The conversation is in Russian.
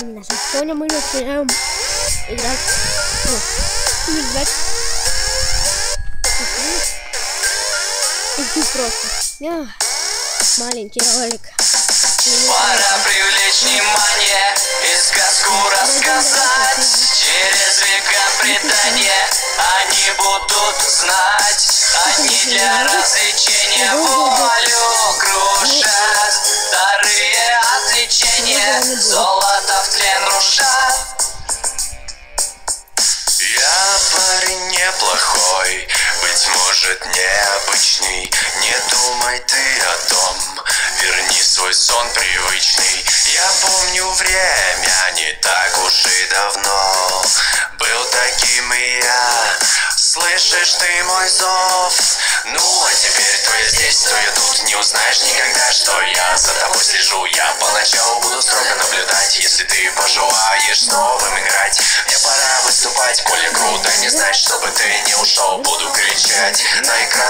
Сегодня мы начинаем играть. Иди просто. Маленький ролик. Пора привлечь внимание и сказку рассказать. Через века предания они будут знать. Одни для развлечения волю крушат, вторые от лечения золото в тлен рушат. Я парень неплохой, быть может необычный. Не думай ты о том, верни свой сон привычный. Я помню время не так уж и давно. Был таким и я, слышишь ты мой зов? Ну а теперь то я здесь, то я тут. Не узнаешь никогда, что я за тобой слежу. Я поначалу буду строго наблюдать, если ты пожелаешь с новым играть. Мне пора выступать, коли круто не знать, чтобы ты не ушел. Буду кричать на экран.